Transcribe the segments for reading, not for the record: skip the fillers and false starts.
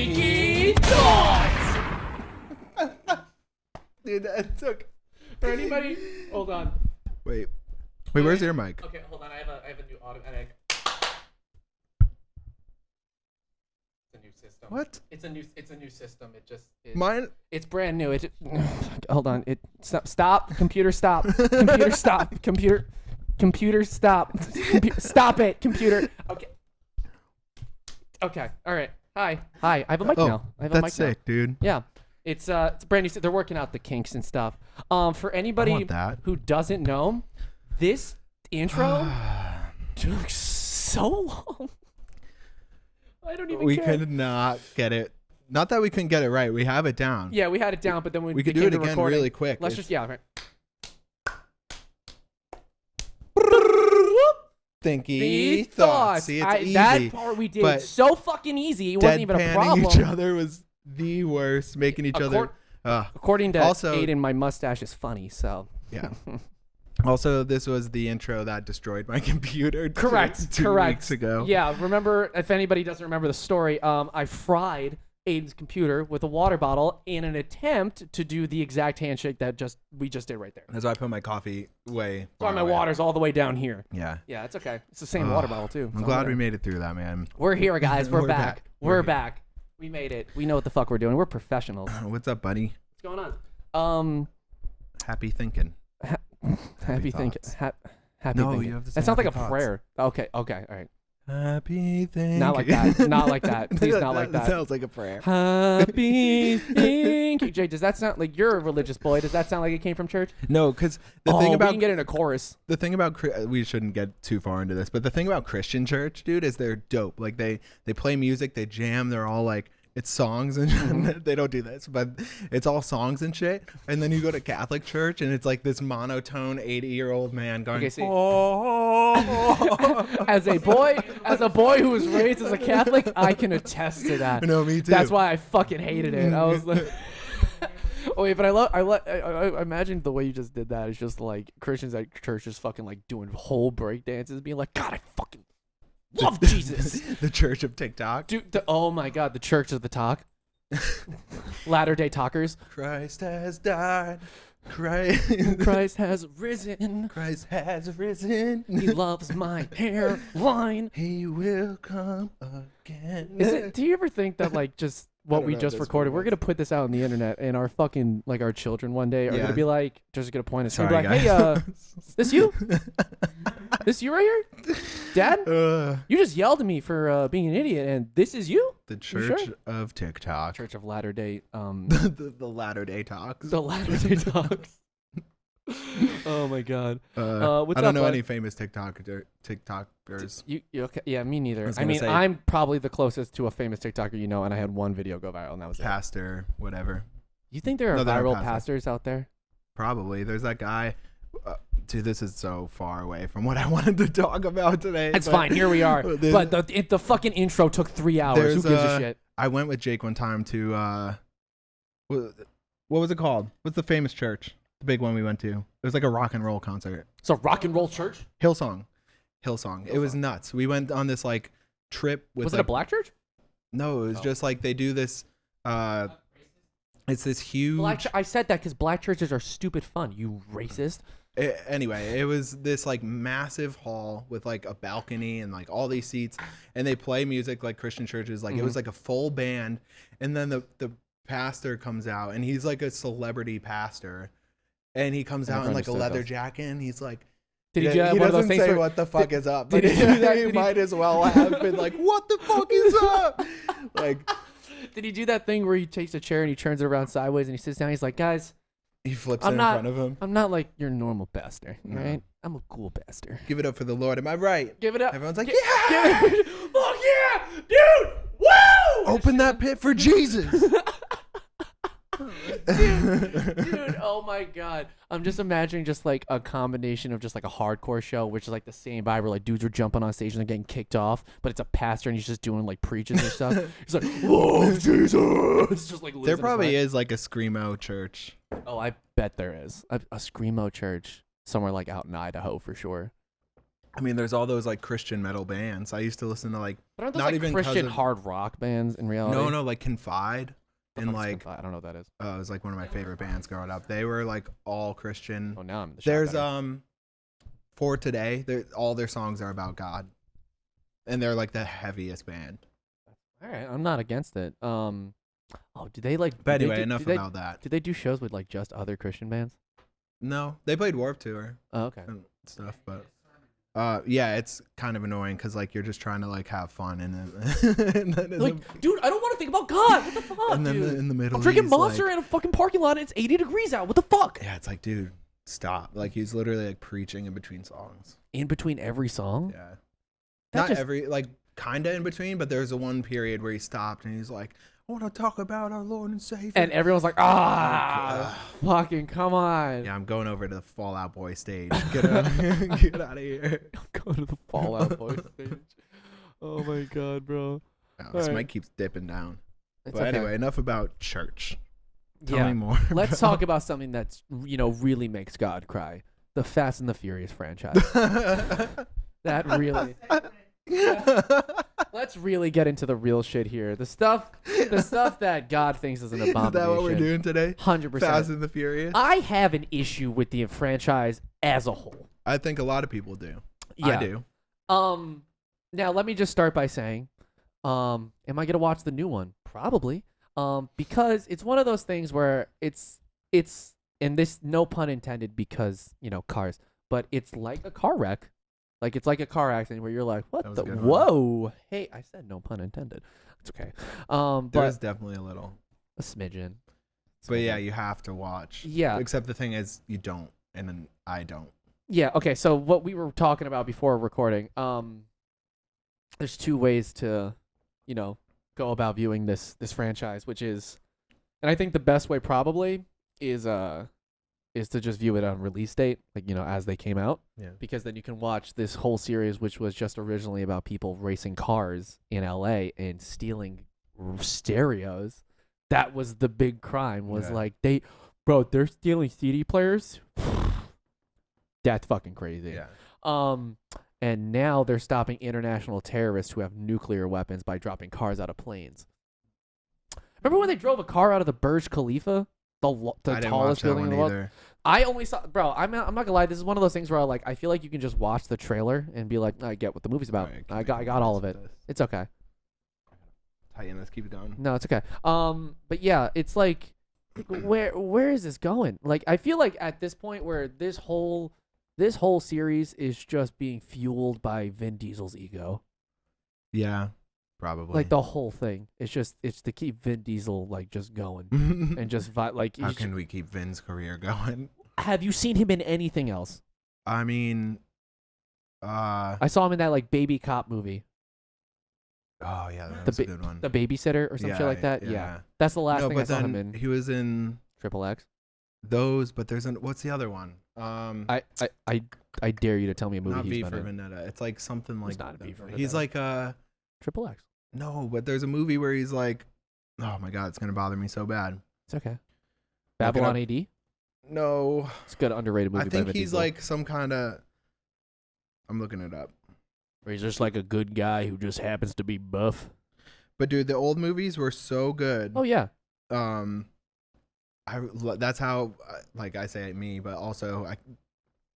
Thinky Thoughts! Dude, that took. For anybody, hold on. Wait, where's your mic? Okay, hold on. I have a new automatic. It's a new system. What? It's a new system. Mine? It's brand new. Hold on. Stop. Computer stop. Computer stop. Computer stop. Stop it. Computer. Okay. Okay. All right. Hi. I have a mic now. I have a mic that's sick, dude. Yeah. It's brand new. They're working out the kinks and stuff. For anybody who doesn't know, this intro took so long. I don't even We care. could not get it. Not that we couldn't get it right. We have it down. Yeah, we had it down, but then when we could do it again really quick. Let's just right. Thinky thoughts. See, it's easy. That part we did so fucking easy. It wasn't even a problem. Each other was the worst. Making each other. According to Aiden, my mustache is funny. So yeah. Also, this was the intro that destroyed my computer. Correct. Two weeks ago. Yeah. Remember, if anybody doesn't remember the story, I fried Aiden's computer with a water bottle in an attempt to do the exact handshake that we just did right there. That's why I put my coffee way. That's why my water's all the way down here. Yeah. Yeah, it's okay. It's the same water bottle too. I'm glad we made it through that, man. We're here, guys. We're back. We're here. back. We made it. We know what the fuck we're doing. We're professionals. What's up, buddy? What's going on? Happy thinking. Happy thinking. Happy no, thinking. you have to say that sounds like a thoughts. prayer. Okay. All right. Happy thinking. Not like that. Not like that. Please, not like that. Sounds like a prayer. Happy thinking. Jay, does that sound like you're a religious boy? Does that sound like it came from church? No, because the thing about we can get in a chorus. The thing about we shouldn't get too far into this, but the thing about Christian church, dude, is they're dope. Like they play music, they jam, they're all like. It's songs and they don't do this, but it's all songs and shit. And then you go to Catholic church and it's like this monotone 80-year-old man going, oh. As a boy who was raised as a Catholic, I can attest to that. No, me too. That's why I fucking hated it. I was like, oh wait, but I imagine the way you just did that is just like Christians at church just fucking like doing whole break dances, being like, God, I fucking love Jesus. The church of TikTok. Dude, oh my God, the church of the talk. Latter-day talkers. Christ has died. Christ has risen. Christ has risen. He loves my hairline. He will come again. Do you ever think that like just what we just recorded, we're gonna put this out on the internet, and our fucking like our children one day are gonna be like, just gonna point us and be like, hey, this you? This you right here, Dad? You just yelled at me for being an idiot, and this is you? The Church of TikTok. Church of Latter-day. The Latter-day Talks. The Latter-day Talks. Oh my God. What's I don't up, know bud? any famous TikTokers. You okay? Yeah, me neither. I gonna mean, say- I'm probably the closest to a famous TikToker you know, and I had one video go viral, and that was it. Pastor, whatever. You think there are No, they're viral pastors. pastors out there? Probably. There's that guy. Dude, this is so far away from what I wanted to talk about today. It's fine. Here we are. But the fucking intro took 3 hours. Who gives a shit? I went with Jake one time to what was it called? What's the famous church? The big one we went to. It was like a rock and roll concert. It's a rock and roll church? Hillsong. It was nuts. We went on this like trip with. Was it a black church? No, it was just like they do this. It's this huge. I said that because black churches are stupid fun. You racist. Anyway, it was this like massive hall with like a balcony and like all these seats, and they play music like Christian churches. Like it was like a full band, and then the pastor comes out, and he's like a celebrity pastor, and he comes out in like a leather jacket, and he's like. Did he do He one of those doesn't things say where, what the fuck is up, but did he do that? he might as well have been like, what the fuck is up? Like, did he do that thing where he takes a chair and he turns it around sideways and he sits down? He's like, guys, he flips it in front of him. I'm not like your normal pastor, right? I'm a cool pastor. Give it up for the Lord. Am I right? Give it up. Everyone's like, yeah. Fuck yeah, dude. Woo! Open that pit for Jesus. Dude, oh my God. I'm just imagining just like a combination of just like a hardcore show, which is like the same vibe where like dudes are jumping on stage and they're getting kicked off, but it's a pastor and he's just doing like preaches and stuff. He's like, love Jesus. It's just like there probably is like a screamo church. Oh, I bet there is. A screamo church somewhere like out in Idaho for sure. I mean, there's all those like Christian metal bands. I used to listen to like but aren't those not like even Christian hard rock bands in reality? No, like Confide. And like I don't know what that is. Oh, it was like one of my favorite bands growing up. They were like all Christian. Oh, now I'm in the There's For Today, all their songs are about God. And they're like the heaviest band. All right, I'm not against it. Oh, do they like? But anyway, enough about that. Do they do shows with like just other Christian bands? No, they played Warped Tour. Oh, okay. And stuff, but yeah, it's kind of annoying because like you're just trying to like have fun and then like, dude, I don't want to think about God. What the fuck? And then in the middle, I'm drinking Monster in a fucking parking lot and it's 80 degrees out. What the fuck? Yeah, it's like, dude, stop. Like he's literally like preaching in between songs. In between every song? Yeah. Not every, like kind of in between, but there's a one period where he stopped and he's like, I want to talk about our Lord and Savior. And everyone's like, fucking come on. Yeah, I'm going over to the Fall Out Boy stage. Get out of here. I'm going to the Fall Out Boy stage. Oh my God, bro. This mic keeps dipping down. But anyway, enough about church. Tell me more. Let's talk about something that's, really makes God cry. The Fast and the Furious franchise. That really... Let's really get into the real shit here. The stuff that God thinks is an abomination. Is that what we're doing today? 100%. Fast and the Furious. I have an issue with the franchise as a whole. I think a lot of people do. Yeah. I do. Now let me just start by saying, am I gonna watch the new one? Probably. Because it's one of those things where it's and this, no pun intended, because cars, but it's like a car wreck. Like, it's like a car accident where you're like, what the? Whoa. Hey, I said no pun intended. It's okay. There's definitely a little. A smidgen. But yeah, you have to watch. Yeah. Except the thing is, you don't, and then I don't. Yeah, okay, so what we were talking about before recording, there's two ways to, go about viewing this franchise, which is, and I think the best way probably is to just view it on release date, like, as they came out. Yeah. Because then you can watch this whole series, which was just originally about people racing cars in LA and stealing stereos. That was the big crime, was like, they're stealing CD players. That's fucking crazy. Yeah. And now they're stopping international terrorists who have nuclear weapons by dropping cars out of planes. Remember when they drove a car out of the Burj Khalifa? The tallest building in the world. I only saw, bro. I'm not gonna lie. This is one of those things where I feel like you can just watch the trailer and be like, I get what the movie's about. Right, I got all of it. It's okay. Tighten this. Keep it going. No, it's okay. But yeah, it's like, where is this going? Like, I feel like at this point where this whole series is just being fueled by Vin Diesel's ego. Yeah. Probably. Like, the whole thing. It's to keep Vin Diesel, like, just going. And just, like... How can we keep Vin's career going? Have you seen him in anything else? I mean... I saw him in that, like, Baby Cop movie. Oh, yeah, that's a good one. The Babysitter or some shit like that? Yeah. That's the last thing I saw him in. He was in... Triple X? Those, but there's what's the other one? I dare you to tell me a movie not he's V been for in. Vendetta. It's like something like... It's not V for Vendetta. He's like Triple X. No, but there's a movie where he's like, oh my God, it's going to bother me so bad. It's okay. Babylon AD? No. It's a good underrated movie. I think he's like some kind of, I'm looking it up. Or he's just like a good guy who just happens to be buff. But dude, the old movies were so good. Oh yeah. That's how, like I say me, but also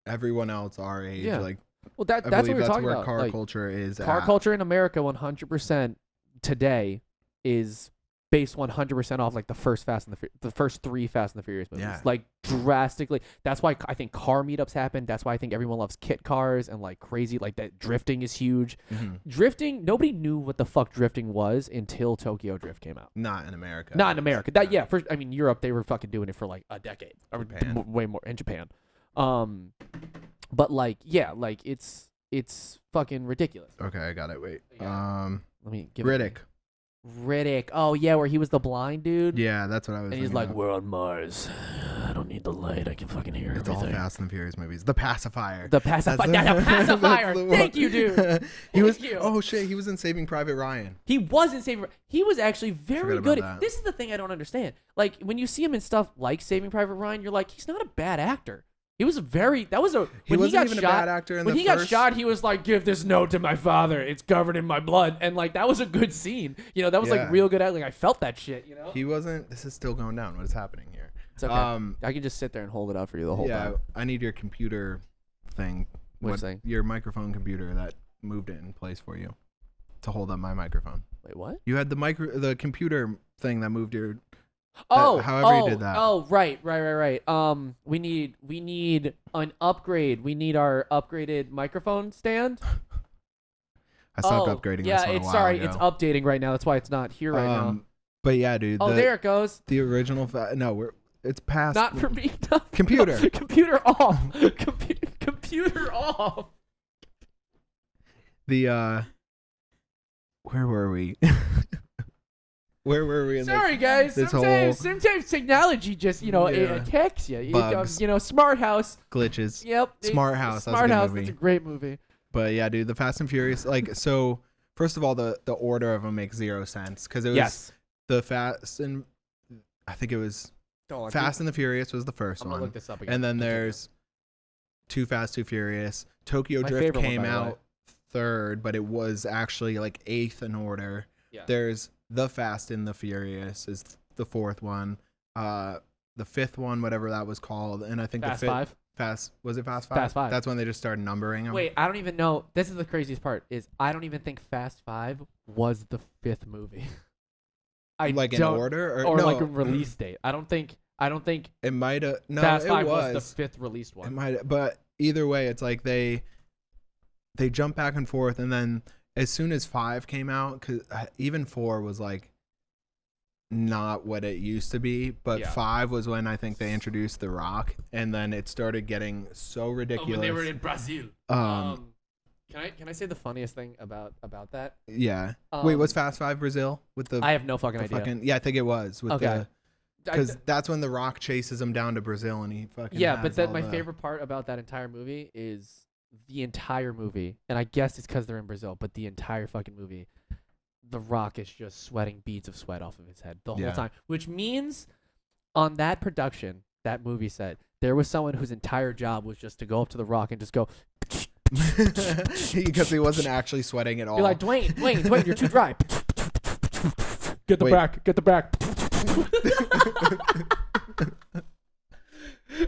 everyone else our age, like, well, that's what we're talking about. Car culture is. Car culture in America, 100% today is based 100% off like the first three Fast and the Furious movies. Yeah. Like, drastically. That's why I think car meetups happen. That's why I think everyone loves kit cars and like crazy, like that drifting is huge. Mm-hmm. Drifting, nobody knew what the fuck drifting was until Tokyo Drift came out. Not in America. Not in America. I mean, Europe, they were fucking doing it for like a decade. Japan. Way more in Japan. But like, yeah, like it's fucking ridiculous. Okay, I got it. Wait. Let me give Riddick. Riddick. Oh yeah, where he was the blind dude. Yeah, that's what I was. And he's like, "We're on Mars. I don't need the light. I can fucking hear everything." It's all Fast and Furious movies. The Pacifier. The Pacifier. The Pacifier. Thank you, dude. Oh shit, he was in Saving Private Ryan. He was in Saving. He was actually very good. This is the thing I don't understand. Like, when you see him in stuff like Saving Private Ryan, you're like, he's not a bad actor. He was very. That was a. He wasn't even a bad actor in the first. When he got shot, he was like, "Give this note to my father. It's covered in my blood." And like that was a good scene. You know, that was like real good acting. I felt that shit. You know. He wasn't. This is still going down. What is happening here? It's okay. I can just sit there and hold it up for you the whole time. Yeah, I need your computer thing. Which thing? Your microphone computer that moved it in place for you to hold up my microphone. Wait, what? You had the computer thing that moved your. However you did that. Oh, right. We need an upgrade. We need our upgraded microphone stand. I stopped upgrading this one a while ago. It's updating right now. That's why it's not here right now. But yeah, dude. There it goes. The original. It's past. Not for me. No. Computer. Computer off. Computer off. Where were we? Where were we? Sorry, guys. Sometimes technology just, it attacks you. Bugs. Smart House. Glitches. Yep. Smart House. Smart House. That's a great movie. But yeah, dude, the Fast and Furious. So first of all, the order of them makes zero sense because it was the Fast and I think it was Fast and the Furious was the first one. I'm gonna look this up again. And then there's Too Fast, Too Furious. Tokyo Drift came out third, but it was actually like eighth in order. Yeah. There's The Fast and the Furious is the fourth one. The fifth one, whatever that was called, and I think Fast the fifth, Five. Was it Fast Five? Fast Five. That's when they just started numbering them. Wait, I don't even know. This is the craziest part. Is I don't even think Fast Five was the fifth movie. In order or like a release date. I don't think it might have. No, Fast Five was the fifth released one. It might, but either way, it's like they jump back and forth, and then as soon as 5 came out, because even 4 was like not what it used to be, but 5 was when I think they introduced The Rock, and then it started getting so ridiculous. When they were in Brazil. Can I say the funniest thing about that? Yeah. Wait, was Fast 5 Brazil with the? I have no fucking idea. Yeah, I think it was with because that's when The Rock chases him down to Brazil and he fucking. Yeah, but then my favorite part about that entire movie is the entire movie, and I guess it's because they're in Brazil, but the entire fucking movie, The Rock is just sweating beads of sweat off of his head the whole time, which means on that production, that movie set, there was someone whose entire job was just to go up to The Rock and just go. Because he wasn't actually sweating at all. You're like, Dwayne, you're too dry. Get the back.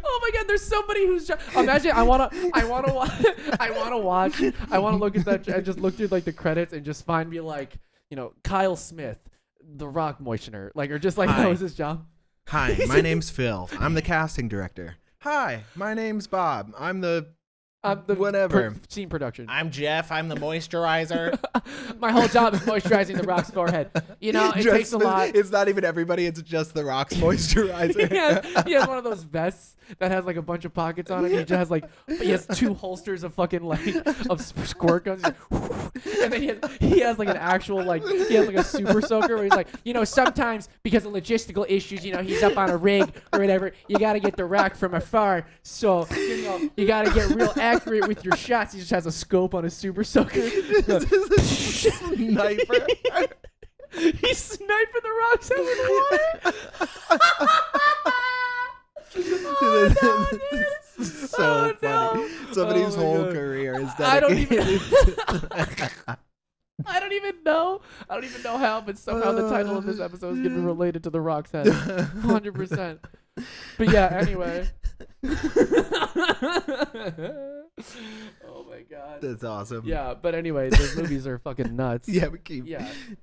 Oh my God! There's somebody who's imagine. I wanna look at that and just look through like the credits and just find me like Kyle Smith, The Rock moistener, like or just like that was his job. Hi, my name's Phil. I'm the casting director. Hi, my name's Bob. I'm the whatever scene production. I'm Jeff. I'm the moisturizer. My whole job is moisturizing The Rock's forehead. It takes a lot. It's not even everybody. It's just The Rock's moisturizer. He has one of those vests that has like a bunch of pockets on it. He just has he has 2 holsters of fucking of squirt guns. And then he has like an actual he has like a super soaker where he's like, sometimes because of logistical issues, he's up on a rig or whatever. You got to get The Rock from afar. So, you got to get real accurate with your shots. He just has a scope on his super soaker. Sniper. He's sniping The Rock's head with water. So funny. Somebody's whole career is dedicated. I don't even know how, but somehow the title of this episode is going to be related to The Rock's head. 100%. But yeah, anyway. Oh my God. That's awesome. Yeah, but anyway, those movies are fucking nuts. Yeah, we keep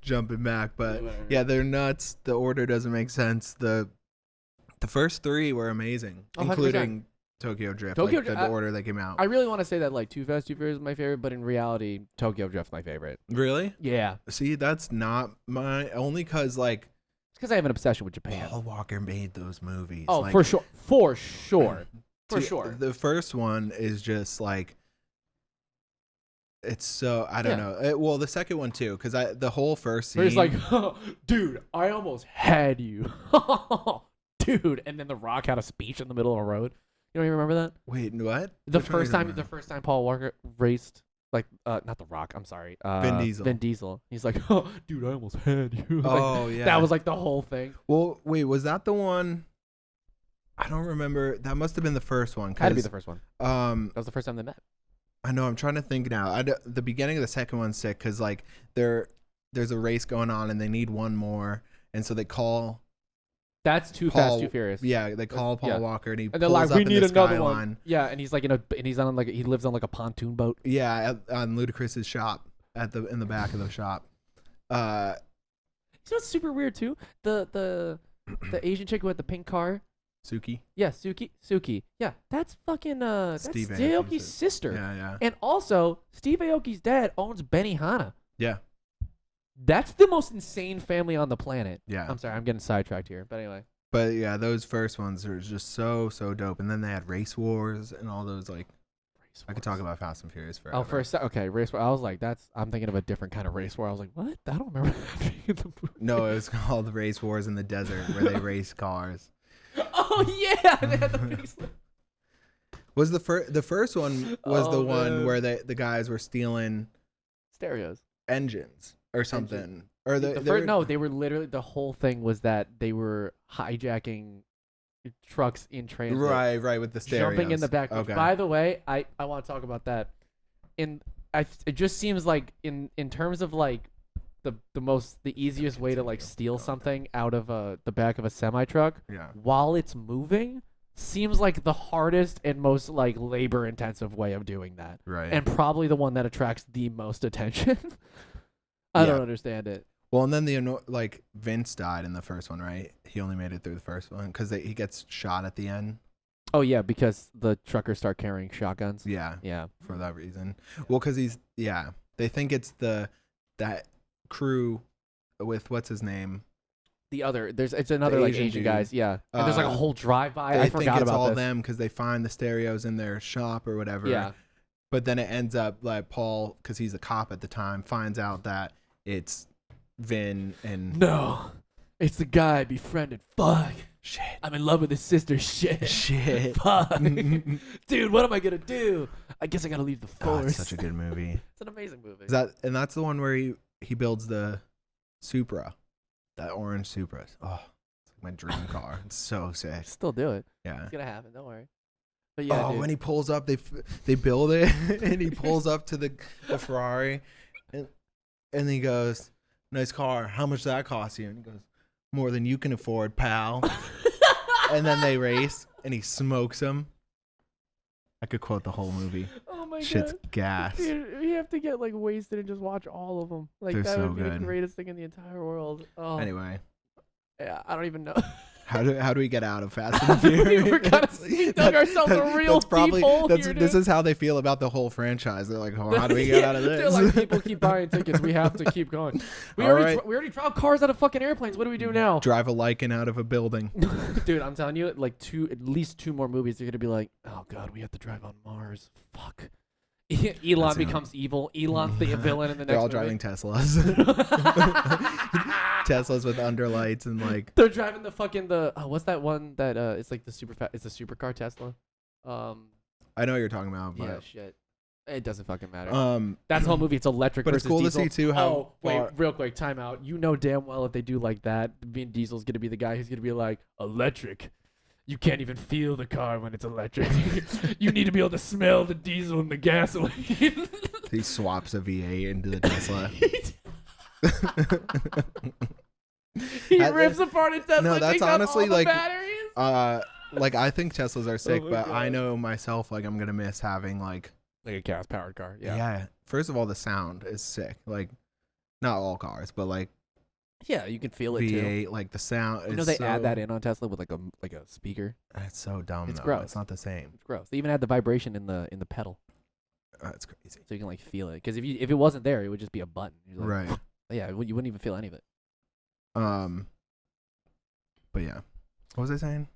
jumping back, but they're nuts. The order doesn't make sense. The first 3 were amazing, including Tokyo Drift. The order they came out. I really want to say that Too Fast, Too Furious is my favorite, but in reality, Tokyo Drift's my favorite. Really? Yeah. See, that's not my only because it's because I have an obsession with Japan. Paul Walker made those movies. Oh, for sure. For sure. The first one is just it's so I don't know. The second one too, because the whole first scene. He's like, dude, I almost had you, dude, and then The Rock had a speech in the middle of a road. You don't even remember that? Wait, what? The first time Paul Walker raced, not The Rock. I'm sorry, Vin Diesel. He's like, oh, dude, I almost had you. Oh yeah. That was the whole thing. Well, wait, was that the one? I don't remember. That must have been the first one. Had to be the first one. That was the first time they met. I know. I'm trying to think now. The beginning of the second one's sick because like there's a race going on and they need one more, and so they call. That's Too Fast, Too Furious. Yeah, they call Paul Walker and they're like, we need another one. Yeah, and he's like he's on like he lives on like a pontoon boat. Yeah, on Ludacris's shop in the back of the shop. You know what's super weird too? The Asian chick who had the pink car. Suki. Yeah, Suki. Yeah, that's fucking that's Steve Aoki's sister. Yeah. And also, Steve Aoki's dad owns Benihana. Yeah. That's the most insane family on the planet. Yeah. I'm sorry, I'm getting sidetracked here, but anyway. But yeah, those first ones are just so dope, and then they had Race Wars and all those like. I could talk about Fast and Furious forever. Oh, okay, Race War. I was like, I'm thinking of a different kind of race war. I was like, what? I don't remember that being in the movie. No, it was called Race Wars in the Desert, where they race cars. Oh yeah, they had the big slip. Was the first one was the one where the guys were stealing stereos, engines or something, or they were literally, the whole thing was that they were hijacking trucks in transit. Right, with the stereos. Jumping in the back. Okay. By the way, I want to talk about that. It just seems like in terms of like the easiest way to like steal something out of the back of a semi truck, while it's moving, seems like the hardest and most like labor intensive way of doing that. Right. And probably the one that attracts the most attention. I don't understand it. Well, and then Vince died in the first one, right? He only made it through the first one because he gets shot at the end. Oh yeah, because the truckers start carrying shotguns. Yeah. For that reason. Well, because they think it's that crew with what's his name. It's another like Asian guys. Yeah. And there's like a whole drive-by. I forgot think it's about all this. them because they find the stereos in their shop or whatever. Yeah. But then it ends up like Paul, because he's a cop at the time, finds out that it's Vin and no, it's the guy I befriended. Fuck. Shit. I'm in love with his sister. Shit. Fuck. Dude, what am I gonna do? I guess I gotta leave the force. It's such a good movie. It's an amazing movie. That's the one where he builds the Supra, that orange Supra. Oh, it's like my dream car. It's so sick. Still do it. Yeah. It's gonna happen. Don't worry. But yeah. When he pulls up, they build it, and he pulls up to the Ferrari, and he goes, "Nice car. How much that cost you?" And he goes, "More than you can afford, pal." And then they race, and he smokes him. I could quote the whole movie. Oh my god. Shit's gas. Dude, we have to get like wasted and just watch all of them. Like They're that so would be good. the greatest thing in the entire world. Oh. Anyway. Yeah, I don't even know. How do we get out of Fast and Furious? We dug ourselves a real deep hole here, dude. This is how they feel about the whole franchise. They're like, oh, how do we get out of this? They're like, people keep buying tickets. We have to keep going. We already drove cars out of fucking airplanes. What do we do now? Drive a Lycan out of a building. Dude, I'm telling you, like at least two more movies, they're going to be like, oh, God, we have to drive on Mars. Fuck. Elon becomes evil. Elon's the villain in the next They're all movie. driving Teslas. Teslas with underlights and like. They're driving the fucking what's that one that it's like the it's a supercar Tesla. I know what you're talking about. But yeah, shit. It doesn't fucking matter. That's the whole movie. It's electric. But versus it's cool diesel. to see too how. Wait, real quick, time out. You know damn well if they do like that, Vin Diesel's gonna be the guy who's gonna be like electric. You can't even feel the car when it's electric. You need to be able to smell the diesel and the gasoline. He swaps a V8 into the Tesla. He rips apart a Tesla. No, that's takes honestly out all like the batteries. Like I think Teslas are sick, but God. I know myself like I'm gonna miss having like a gas powered car. Yeah. First of all, the sound is sick. Like, not all cars, but like. Yeah, you can feel it V8, too. like the sound. You know they add that in on Tesla with like a speaker. It's so dumb. It's though. gross. It's not the same. It's gross. They even add the vibration in the pedal. That's crazy. So you can like feel it. Because if it wasn't there, it would just be a button. Like, right. Yeah, you wouldn't even feel any of it. But yeah, what was I saying?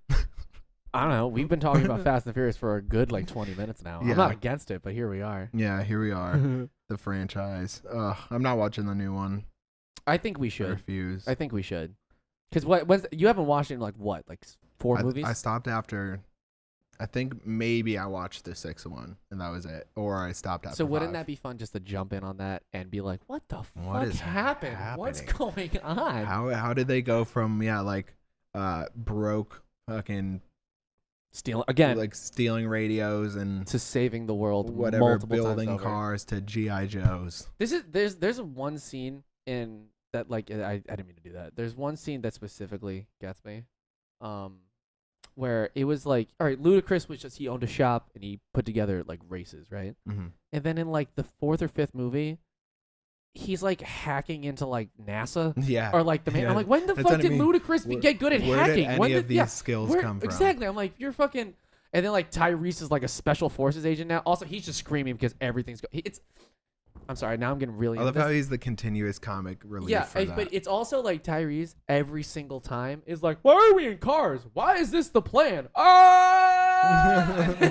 I don't know. We've been talking about Fast and Furious for a good like 20 minutes now. Yeah. I'm not against it, but here we are. Yeah, here we are. The franchise. I'm not watching the new one. I think we should. I refuse. I think we should. Because you haven't watched it in like 4 movies? I stopped after. I think maybe I watched the 6th one and that was it, or I stopped after. So wouldn't 5. that be fun just to jump in on that and be like, what the What fuck is happened? happening? What's going on? How did they go from broke fucking stealing radios and to saving the world, whatever, building cars to GI Joes. There's one scene in that, like, I didn't mean to do that. There's one scene that specifically gets me, where it was like, all right, Ludacris was he owned a shop and he put together like races, right? Mm-hmm. And then in like the 4th or 5th movie, he's like hacking into like NASA, or like the man. Yeah. I'm like, when the fuck did Ludacris get good at hacking? Where did any of these skills come from? Exactly. I'm like, you're fucking. And then like Tyrese is like a special forces agent now. Also, he's just screaming because everything's I'm sorry. Now I'm getting really. I love how he's the continuous comic relief. Yeah, for that. But it's also like Tyrese every single time is like, "Why are we in cars? Why is this the plan?"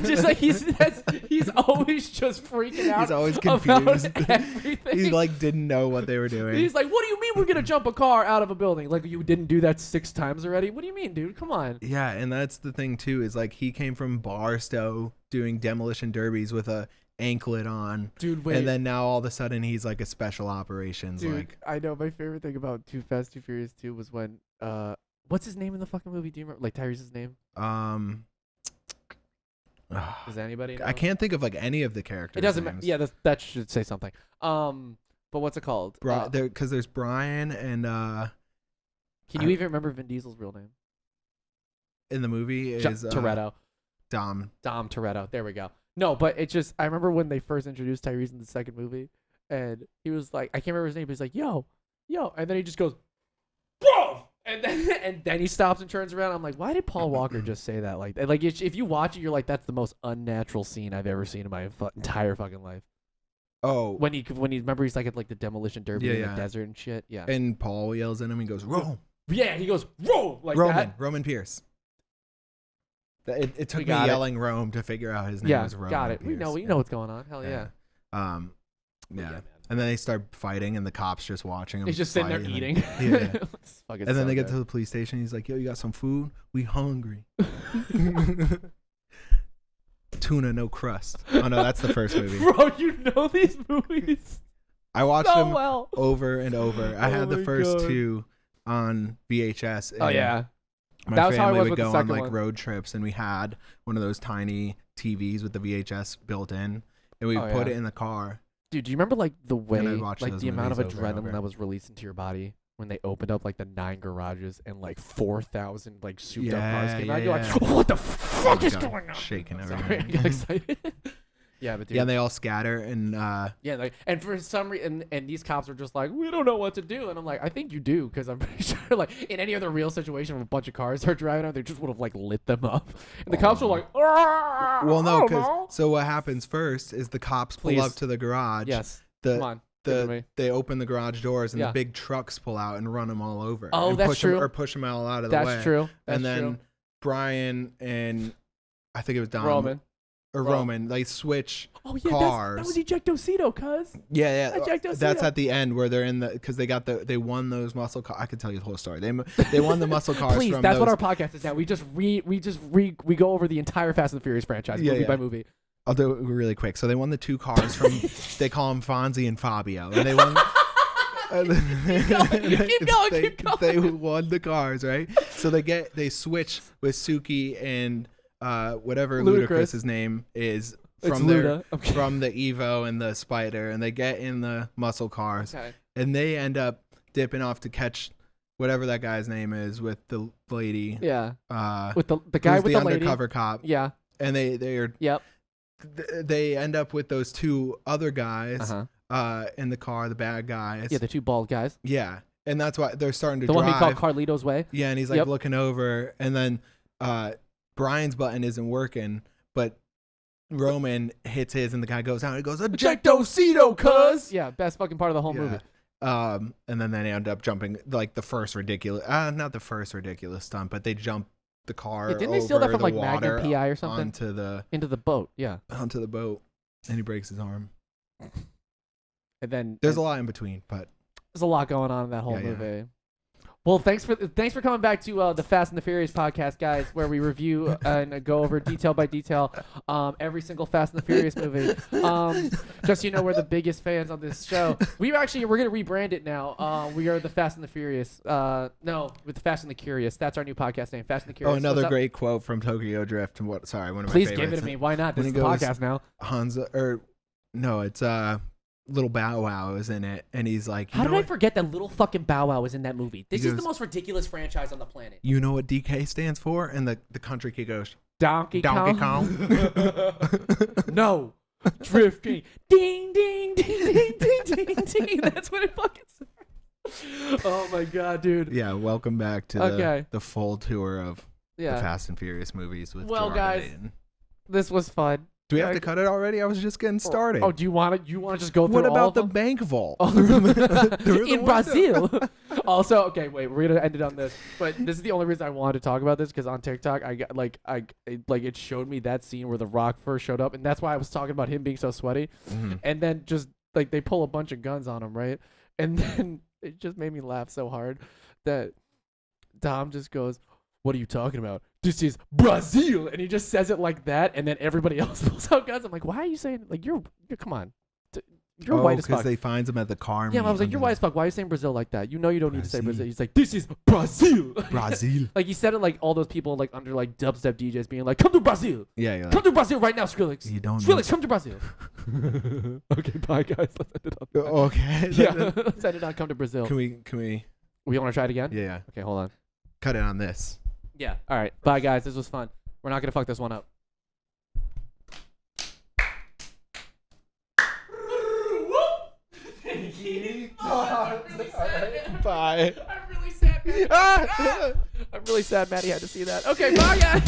Just like he's always just freaking out. He's always confused. Everything. He like didn't know what they were doing. He's like, "What do you mean we're gonna jump a car out of a building? Like you didn't do that 6 times already? What do you mean, dude? Come on." Yeah, and that's the thing too. Is like he came from Barstow doing demolition derbies with a anklet on, dude. Wait. And then now all of a sudden he's like a special operations. Dude, like I know my favorite thing about Too Fast, Too Furious 2 was when what's his name in the fucking movie? Do you remember like Tyrese's name? Does anybody know? I can't think of like any of the characters. It doesn't matter. Yeah, that should say something. But what's it called? Because there's Brian and can you even remember Vin Diesel's real name? In the movie is Toretto. Dom Toretto. There we go. No, but it just, I remember when they first introduced Tyrese in the second movie, and he was like, I can't remember his name, but he's like, yo, and then he just goes, bro, and then he stops and turns around. I'm like, why did Paul Walker just say that like that? Like, if you watch it, you're like, that's the most unnatural scene I've ever seen in my entire fucking life. Oh, when he remember he's like at like the demolition derby in the desert and shit. Yeah, and Paul yells at him. He goes, Rome. Yeah, he goes, Rome, like Roman Pierce. It took me yelling Rome to figure out his name was Roman. Got it. Pierce. We know what's going on. Hell yeah. Yeah. And then they start fighting, and the cops just watching them. He's just sitting there eating. And then they get to the police station. He's like, "Yo, you got some food? We hungry." Tuna, no crust. Oh no, that's the first movie. Bro, you know these movies. I watched them over and over. I had the first 2 on VHS. Oh yeah. My family would go on like road trips, and we had one of those tiny TVs with the VHS built in, and we put it in the car. Dude, do you remember like the way, like the amount of adrenaline that was released into your body when they opened up like the 9 garages and like 4,000 like souped up cars came out? You're like, what the fuck is going on? Shaking everything. Sorry, I got excited. Yeah, but dude. Yeah, and they all scatter and like, and for some reason, and these cops are just like, we don't know what to do, and I'm like, I think you do, because I'm pretty sure like in any other real situation where a bunch of cars are driving out, they just would have like lit them up, and the cops were like, well, no, because so what happens first is the cops pull up to the garage. Yes, come on. They open the garage doors and the big trucks pull out and run them all over. Oh, and that's true. Or push them all out of the way. That's true. And then Brian and I think it was Dom. Roman, they switch cars. That was Ejectocito, cuz. Yeah. That's at the end where they're in the, because they won those muscle cars. I could tell you the whole story. They won the muscle cars. Please, from that's what our podcast is now. We go over the entire Fast and the Furious franchise, movie by movie. I'll do it really quick. So they won the 2 cars from, they call them Fonzie and Fabio, and they won. Keep going. They won the cars, right? So they switch with Suki and whatever Ludacris's name is from the Evo and the Spider, and they get in the muscle cars, and they end up dipping off to catch whatever that guy's name is with the lady. Yeah. With the guy with the lady. Undercover cop. Yeah. And they are. Yep. They end up with those 2 other guys in the car, the bad guys. Yeah, the 2 bald guys. Yeah, and that's why they're starting to drive. The one he called Carlito's Way. Yeah, and he's like looking over, and then Brian's button isn't working, but Roman hits his, and the guy goes out and he goes, Ejectocito, cuz! Yeah, best fucking part of the whole movie. And then they end up jumping, like the first ridiculous, not the first ridiculous stunt, but they jump the car didn't they steal that from like water Magnum PI or something? Into the boat, yeah. Onto the boat, and he breaks his arm. And then there's a lot in between, but there's a lot going on in that whole movie. Well, thanks for coming back to the Fast and the Furious podcast, guys, where we review and go over detail by detail every single Fast and the Furious movie. Just so you know, we're the biggest fans on this show. We're gonna rebrand it now. We are the Fast and the Furious. No, with the Fast and the Curious. That's our new podcast name, Fast and the Curious. Oh, another great quote from Tokyo Drift. One of my Please favorites. give it to me. Why not? This is the podcast now. It's Little Bow Wow is in it, and he's like, how did I forget that Little fucking Bow Wow was in that movie? This is the most ridiculous franchise on the planet. You know what DK stands for? And the country kid goes, Donkey Kong. No. Drifting. Ding, ding, ding, ding, ding, ding, ding. That's what it fucking says. Oh, my God, dude. Yeah, welcome back to the full tour of the Fast and Furious movies with guys, this was fun. Do we have to cut it already? I was just getting started. Oh, do you want to? You want to just go through? What all about of the them? bank vault? In Brazil. Also, okay, wait. We're gonna end it on this, but this is the only reason I wanted to talk about this because on TikTok, I got it showed me that scene where The Rock first showed up, and that's why I was talking about him being so sweaty. Mm-hmm. And then just like they pull a bunch of guns on him, right? And then it just made me laugh so hard that Dom just goes, "What are you talking about? This is Brazil," and he just says it like that, and then everybody else pulls out guns. I'm like, why are you saying like you're come on, you're white as fuck. Because they finds him at the car. Yeah, I was like, you're white as fuck. Why are you saying Brazil like that? You know you don't need to say Brazil. He's like, this is Brazil. Brazil. Like he said it like all those people like under like dubstep DJs being like, come to Brazil. Yeah. Come to Brazil right now, Skrillex. You don't. Skrillex, come to Brazil. Okay, bye guys. Let's end it on that. Okay. Yeah, let's end it on come to Brazil. Can we? We want to try it again? Yeah. Okay, hold on. Cut it on this. Yeah. All right. Bye, guys. This was fun. We're not going to fuck this one up. Bye. I'm really sad, Maddie. I'm really sad Maddie had to see that. Okay, bye, guys.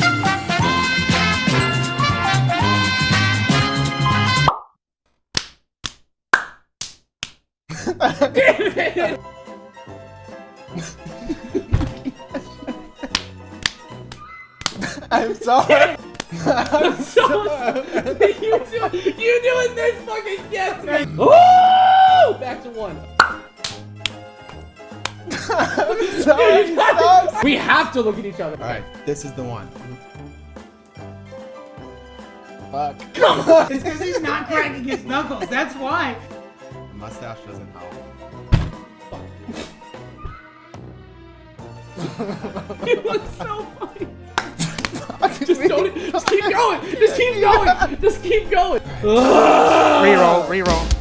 I'm sorry. I'm sorry. You doing this fucking gets me. Woo! Back to one. I'm sorry. Stop. We have to look at each other. All right, this is the one. Fuck. It's because he's not cracking his knuckles. That's why. The mustache doesn't help. You look so funny. Just keep going. Just keep going. Just keep going. Reroll.